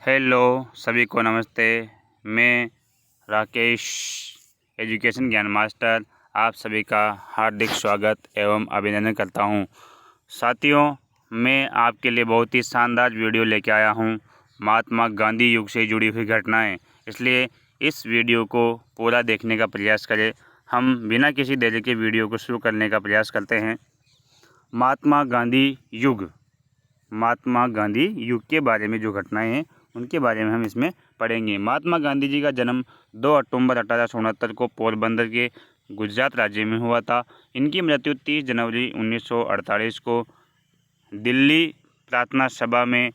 Hello सभी को नमस्ते। मैं राकेश एजुकेशन ज्ञान मास्टर आप सभी का हार्दिक स्वागत एवं अभिनंदन करता हूं। साथियों, मैं आपके लिए बहुत ही शानदार वीडियो लेके आया हूं, महात्मा गांधी युग से जुड़ी हुई घटनाएं। इसलिए इस वीडियो को पूरा देखने का प्रयास करें। हम बिना किसी देरी के वीडियो को शुरू करने का प्रयास करते हैं। महात्मा गांधी युग के बारे में जो घटनाएं हैं उनके बारे में हम इसमें पढ़ेंगे। महात्मा गांधी जी का जन्म 2 अक्टूबर 1869 को पोरबंदर के गुजरात राज्य में हुआ था। इनकी मृत्यु 30 जनवरी 1948 को दिल्ली प्रार्थना सभा में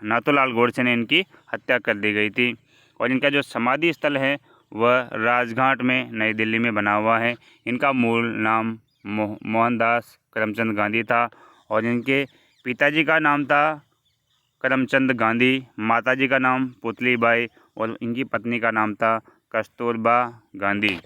नाथूलाल गोडसे ने इनकी हत्या कर दी गई थी। और इनका जो समाधि स्थल है वह राजघाट में नई दिल्ली में बना हुआ है। इनका मूल नाम मोहनदास करमचंद गांधी था और इनके पिताजी का नाम था करमचंद गांधी, माताजी का नाम पुतलीबाई और इनकी पत्नी का नाम था कस्तूरबा गांधी।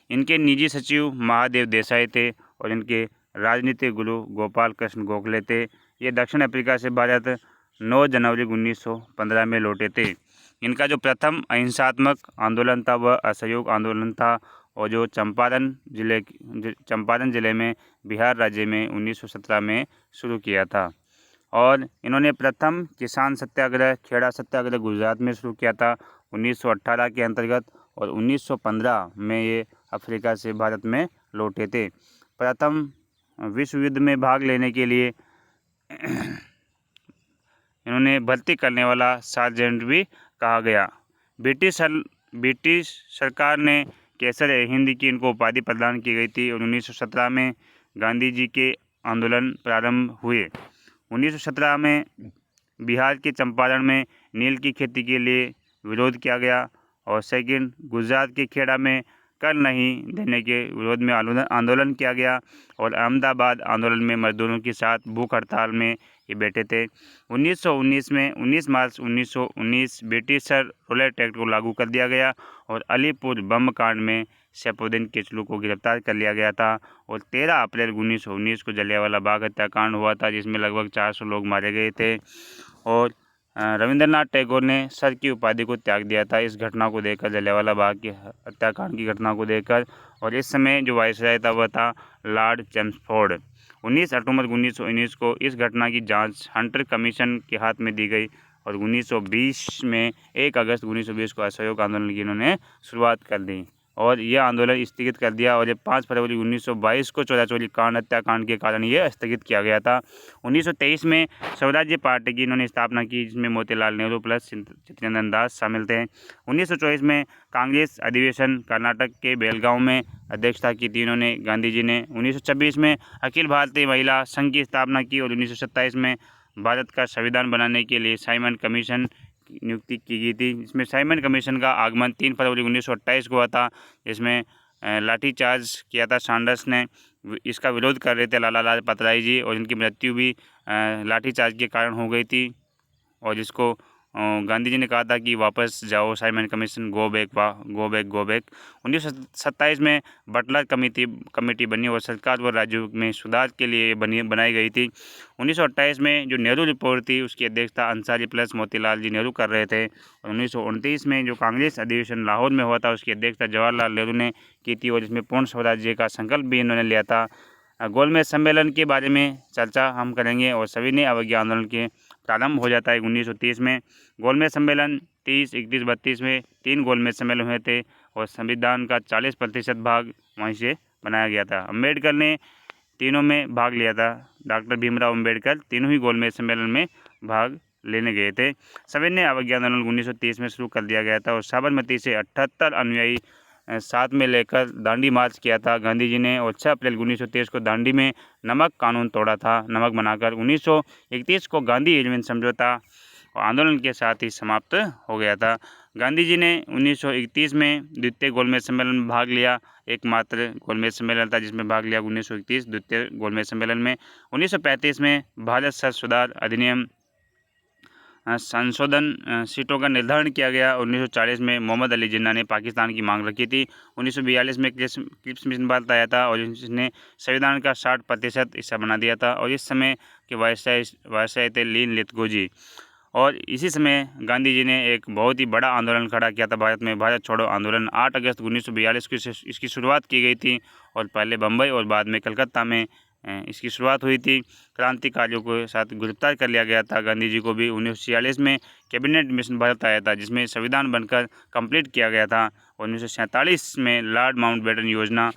इनके निजी सचिव महादेव देसाई थे और इनके राजनीतिक गुरु गोपाल कृष्ण गोखले थे। ये दक्षिण अफ्रीका से भारत 9 जनवरी 1915 में लौटे थे। इनका जो प्रथम अहिंसात्मक आंदोलन था वह असहयोग आंदोलन था और जो चंपारण जिले में बिहार राज्य में 1917 में शुरू किया था। और इन्होंने प्रथम किसान सत्याग्रह खेड़ा सत्याग्रह गुजरात में शुरू किया था 1918 के अंतर्गत और 1915 में ये अफ्रीका से भारत में लौटे थे। प्रथम विश्व युद्ध में भाग लेने के लिए इन्होंने भर्ती करने वाला सार्जेंट भी कहा गया। ब्रिटिश सरकार ने केसर हिंद की इनको उपाधि प्रदान की गई थी और 1917 में गांधी जी के आंदोलन प्रारंभ हुए। 1917 में बिहार के चंपारण में नील की खेती के लिए विरोध किया गया और सेकंड गुजरात के खेड़ा में कर नहीं देने के विरोध में आंदोलन किया गया और अहमदाबाद आंदोलन में मजदूरों के साथ भूख हड़ताल में ये बैठे थे। 1919 में 19 मार्च 1919 ब्रिटिशर रूलेट एक्ट को लागू कर दिया गया और अलीपुर बम कांड में सैफुद्दीन किचलू को गिरफ्तार कर लिया गया था और 13 अप्रैल 1919 को जलियांवाला बाग हत्याकांड हुआ था जिसमें लगभग 400 लोग मारे गए थे और रविंद्रनाथ टैगोर ने सर की उपाधि को त्याग दिया था इस घटना को देखकर, जलियांवाला बाग के हत्याकांड की घटना को देखकर। और इस समय जो वायसराय था वह था लॉर्ड चेम्सफोर्ड। 19 अक्टूबर 1919 को इस घटना की जांच हंटर कमीशन के हाथ में दी गई और 1920 में 1 अगस्त 1920 को असहयोग आंदोलन की इन्होंने शुरुआत कर दी और यह आंदोलन स्थगित कर दिया और ये 5 फरवरी 1922 को चौराचौरी कांड हत्याकांड के कारण ये स्थगित किया गया था। 1923 में स्वराज्य पार्टी की इन्होंने स्थापना की जिसमें मोतीलाल नेहरू प्लस चित्तरंजन दास शामिल थे। 1924 में कांग्रेस अधिवेशन कर्नाटक के बेलगांव में अध्यक्षता की थी इन्होंने गांधी जी ने। 1926 में अखिल भारतीय महिला संघ की स्थापना की और 1927 में भारत का संविधान बनाने के लिए साइमन कमीशन नियुक्ति की गई थी। इसमें साइमन कमीशन का आगमन 3 फरवरी 1928 को हुआ था। इसमें लाठीचार्ज किया था सैंडर्स ने, इसका विरोध कर रहे थे लाला लाजपत राय जी और इनकी मृत्यु भी लाठीचार्ज के कारण हो गई थी और जिसको गांधी जी ने कहा था कि वापस जाओ साइमन कमीशन, गो बैक 1927 में बटलर कमेटी बनी और सरकार व राज्यों में सुधार के लिए बनाई गई थी। 1928 में जो नेहरू रिपोर्ट थी उसकी अध्यक्षता अंसारी प्लस मोतीलाल जी नेहरू कर रहे थे और 1929 में जो कांग्रेस अधिवेशन लाहौर में हुआ था उसकी अध्यक्षता जवाहरलाल नेहरू ने की थी और इसमें पूर्ण स्वराज्य का संकल्प भी इन्होंने लिया था। गोलमेज सम्मेलन के बारे में चर्चा हम करेंगे और सविनय अवज्ञा आंदोलन के प्रारंभ हो जाता है 1930 में। गोलमेज सम्मेलन 30, 31, 32 में 3 गोलमेज सम्मेलन हुए थे और संविधान का 40% भाग वहीं से बनाया गया था। अम्बेडकर ने तीनों में भाग लिया था। डॉक्टर भीमराव अम्बेडकर तीनों ही गोलमेज सम्मेलन में भाग लेने गए थे। सविनय अवज्ञा आंदोलन 1930 में शुरू कर दिया गया था और साबरमती से 78 अनुयायी साथ में लेकर दांडी मार्च किया था गांधी जी ने और 6 अप्रैल 1923 को दांडी में नमक कानून तोड़ा था, नमक बनाकर। 1931 को गांधी इरविन समझौता आंदोलन के साथ ही समाप्त हो गया था। गांधी जी ने 1931 में द्वितीय गोलमेज सम्मेलन में भाग लिया। एकमात्र गोलमेज सम्मेलन था जिसमें भाग लिया 1931 द्वितीय गोलमेज सम्मेलन में। 1935 में भारत सर सुधार अधिनियम संशोधन सीटों का निर्धारण किया गया। 1940 में मोहम्मद अली जिन्ना ने पाकिस्तान की मांग रखी थी। 1942 में क्रिप्स मिशन भारत आया था और इसने संविधान का 60% हिस्सा बना दिया था और इस समय के वायसराय थे लीन लिथगो जी। और इसी समय गांधी जी ने एक बहुत ही बड़ा आंदोलन खड़ा किया था भारत में, भारत छोड़ो आंदोलन। 8 अगस्त 1942 को इसकी शुरुआत की गई थी और पहले बम्बई और बाद में कलकत्ता में इसकी शुरुआत हुई थी। क्रांतिकारियों को साथ गिरफ्तार कर लिया गया था। गांधी जी को भी 1946 में कैबिनेट मिशन भारत आया था, जिसमें संविधान बनकर कंप्लीट किया गया था। 1947 में लॉर्ड माउंटबेटन योजना,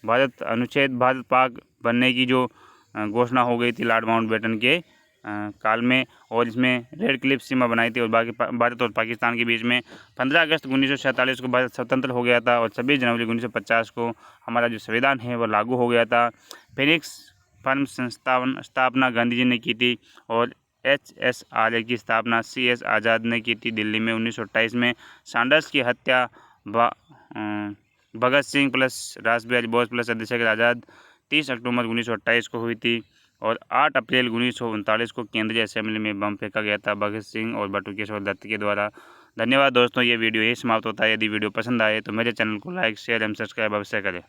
भारत अनुच्छेद भारत पाक बनने की जो घोषणा हो गई थी लॉर्ड माउंटबेटन के काल में, और इसमें रेड क्लिफ सीमा बनाई थी और बाकी भारत और पाकिस्तान के बीच में। 15 अगस्त 1947 को भारत स्वतंत्र हो गया था और 26 जनवरी 1950 को हमारा जो संविधान है वो लागू हो गया था। फिनिक्स फर्म स्थापना गांधी जी ने की थी और HSRA की स्थापना CS आज़ाद ने की थी दिल्ली में 1928 में। सैंडर्स की हत्या भगत सिंह प्लस रास बिहारी बोस प्लस चंद्रशेखर आज़ाद 30 अक्टूबर 1928 को हुई थी और 8 अप्रैल 1939 को केंद्रीय असेंबली में बम फेंका गया था भगत सिंह और बटुकेश्वर दत्त के द्वारा। धन्यवाद दोस्तों, ये वीडियो यही समाप्त होता है। यदि वीडियो पसंद आए तो मेरे चैनल को लाइक शेयर एवं सब्सक्राइब अवश्य करें।